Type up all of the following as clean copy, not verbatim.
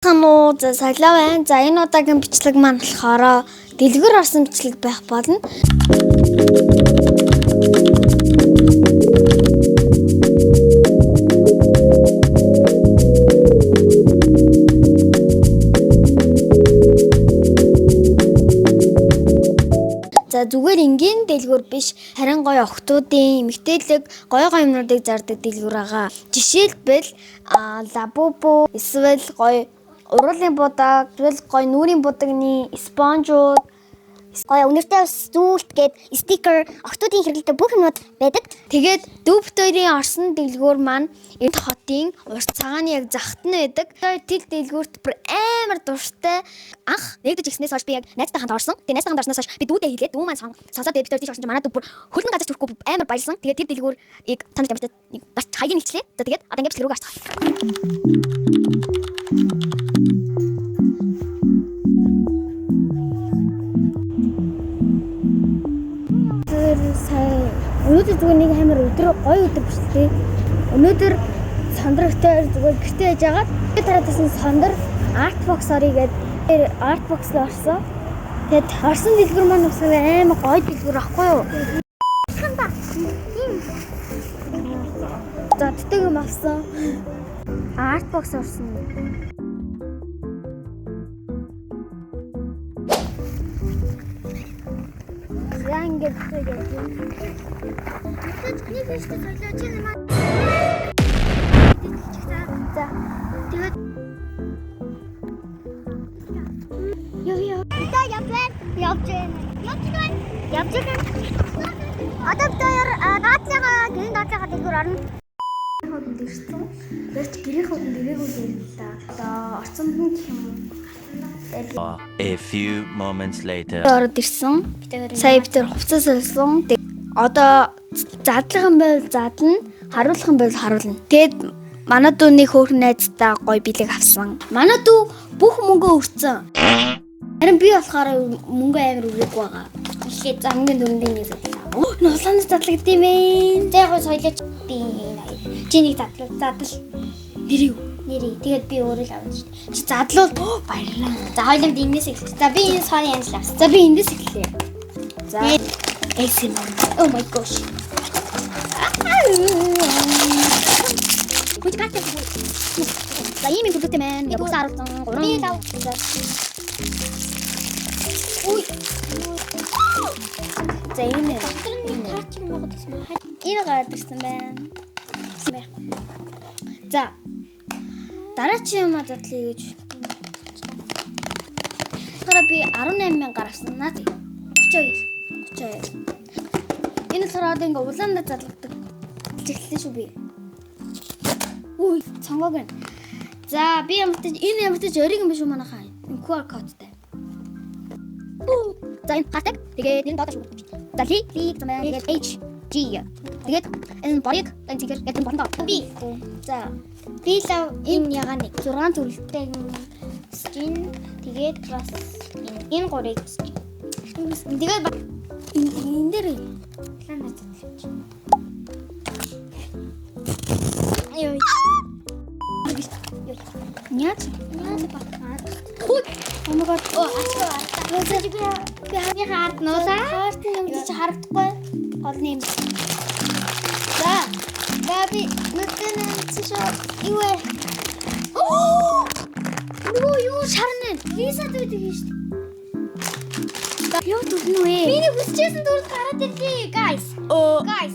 Хануу за саглаа байна. За энэ удаагийн бичлэг маань болохоор дэлгүүр орсон бичлэг байх болно. За зүгээр энгийн дэлгүүр биш, харин гоё охтуудын эмэгтэйлэг гоё юмнуудыг зардаг дэлгүүр байгаа. Жишээлбэл лабубу, эсвэл гоё уруулын будаг, эсвэл гоё нүрийн будагны спонжууд, гоё өнөртэй зүйлт гээд стикер, охтуудын хэрэглэдэг бүх юмнууд байдаг. Тэгээд дүүбтөрийн орсон дэлгүүр маань энэ хотын урт цагааны яг захт нь байдаг. Тэр дэлгүүрт бүр амар дуртай. Анх нэгдэж ирснээс хойш би яг найзтай хамт орсон. Тэгээд найзтай хамт орсноос хойш би дүүдээ хэлээд дүү маань сонсоод бид тэр тийш орсон чинь манай дүү бүр хөлн газар төрөхгүй амар баярлсан. Тэгээд тэр дэлгүүрийг таньж амжтай бас хаяг нэгчлээ. За тэгээд одоо ингээд рүүгээ гарцгаая. Өнөөдөр зүгээр нэг амар өдөр гоё өдөр биш үү? Өнөөдөр сандрагтай зүгээр гэртээ яж агаад би тараадсан сандар Artbox орё гэдэг Artbox руу орсон. Тэгээд орсон дэлгүүр маань усаа амар гоё дэлгүүр ахгүй юу? Хандаа. За тэтэг юм авсан. Artbox орсон. Ингээд тэгээд нэг биш солиоч юм аа. За тэгээд ёо та явж одоо тэр даацгаа гин даацгаа дэлгүүр орно. Хөөд ирсэн. Тэрч гэрийн хөөд ирээгүй л та. Одоо орцонд нь гэх юм. A few moments later. Ороод ирсэн. Сая бид хувцас солисон. Одоо задлах юм бол задлна, харуулах юм бол харуулна. Тэгээд манай дүүний хөөрхөн найзтай гоё бэлэг авсан. Манай дүү бүх мөнгөө өрцөн. Харин би болохоор мөнгө амар өрөөгүй байгаа. Ихээ замгийн дөрөндийн нэг зэдлээ. Нулаанаас задлагдсан юм бэ? За яг соёлооч би чи нэг задал. Нэрээ. Тэгээд би өөрөө л авсан шүү дээ. Чи задлуул баярлаа. За хоёуланд эндээс эхэллээ. За би энэ сооны янз авсан. За би эндээс эхэллээ. За эсэм. Oh my gosh. Хөөе гатаа. За ийм юм бүлэгтэй маань. Яг уусаа харуулсан. 3 тав. Ой. За энэ гараад ирсэн байна. За дараачийн юм задлаа гэж. Тэгэхээр би 18,000 гаргасан наа. 32. Энэ сараад ингээ улаандаа задлагддаг. Эхлэв шүү би. Үй, цонгог байна. За би энэ ямартай ориг юм биш үү манайхаа. Энэ QR кодтай. За энэ хатаг. Тэгээд энэ дата шүү. За ли замаа тэгээд H G. Тэгээд энэ борыг энэ зигээр гэдэг бондоо. Би. За би лав энэ ягааны 6 төрөлтэй skin тэгээд class энэ горыг skin. Тэгээд энэ дээр план хийчих. Ой. Няц бат. Хөөе. Oh my god. Би хард нуулаа. Хард юм чи харагдахгүй. Голны юм. За би мэдэнэ чи юу вэ? Оо юу шарнаа. Визад үүдэг юм шүү дээ. Яа түнүү ээ. Миний хүсчээсэн дүрд гараад ирлээ, guys. Guys.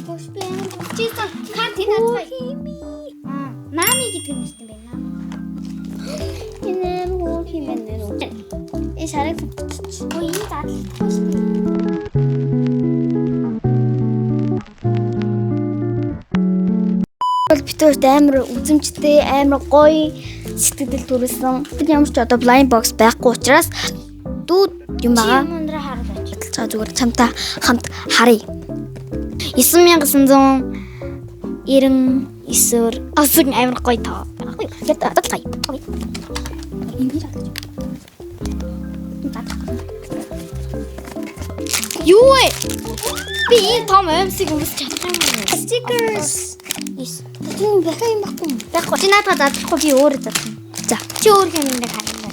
Гош би хүсчээсэн кантинад бай. Нами гэдэг юм шүү дээ. Энэ муу химэнэ нүү. Шарыг ой энэ задлахгүй шүү дээ. Битүүрт амар үзэмжтэй, амар гоё сэтгэл төрүүлсэн. Бид ямар ч одоо blind box байхгүй учраас дүүд юм байгаа. Чи мундраа харуулж. За зүгээр чамтай хамт харъя. 9999 асыг амар гоё тоо. Гэт татлаа. Юу вэ? Би энэ том өмсөг өмсч чадсан юм. Stickers. тийм дахиад юм баггүй. Тэгэхгүй чи надад задлахгүй би өөрөө задлаа. За. Чи өөр хэмнэг харна.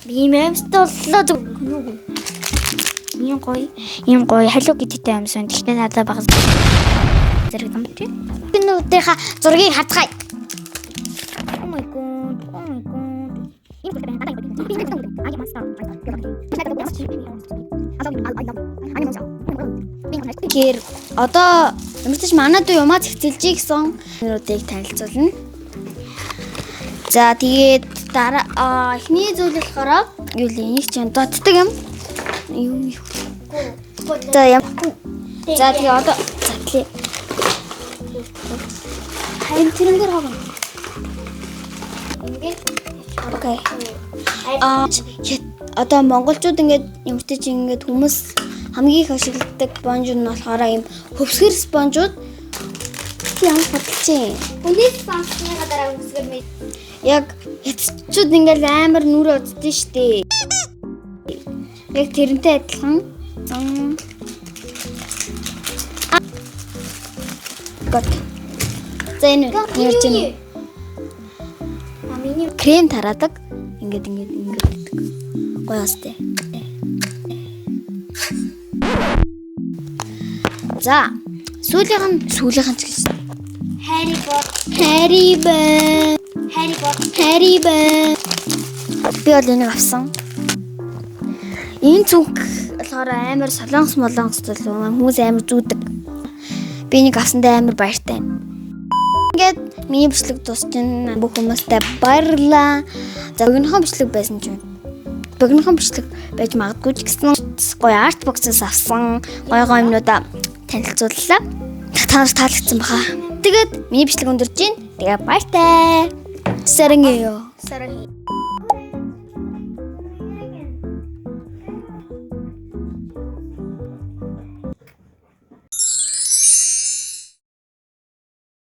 Ийм амстай боллоо зүг. Ийм гоё халуу гэдэгтэй амсан. Тэгтээ надад баг зэрэг юм чи. Энүүдийнхаа зургийг хацгаая. Oh my god. Ийм гэдэг надад Тэгэхээр одоо ямар ч манад юмаа зэгцэлжий гэсэн нэрүүдийг танилцуулна. За тэгээд дараа эхний зүйл болохоор юу л энийг чинь дутдаг юм. Юу. За юм. За тэгээд одоо задлаа. Хайр тэрнгээр хаваа. Окей. Одоо монголчууд ингээд ямар ч чинь ингээд хүмүүс хамгийн их ашигладаг спонж нь болохоор ийм хөвсгөр спонжууд ямар бодлоо. Үний спонсны дараа үсгэр мэд. Яг хятадчууд ингээд амар нүрээ уддсан штэ. Яг тэрнтэй адилхан. Гот. Зэн ярьж байна. Миний Крем тараадаг. Ингээд гоё өстэй. За, сүүлийнх нь ч гэж. Harry Potter. Би бол энийг авсан. Энэ зүг болохоор амар солонгос зүйл хүмүүс амар зүүдэг. Би энийг авсандаа амар баяртай байна. Ингээд миний бичлэг дуусчихна. Бүх хүмүүстээ баярлалаа. За өгнөхөн бичлэг байсан ч юм. Богинохон бичлэг байж магадгүй ч гэсэн гоё арт боксээс авсан гоё юмнуудаа танилцууллаа. Та нарт таалагдсан баха. Тэгээд миний бичлэг өндөрж гин. Тэгээ баяртай. Сарангеё.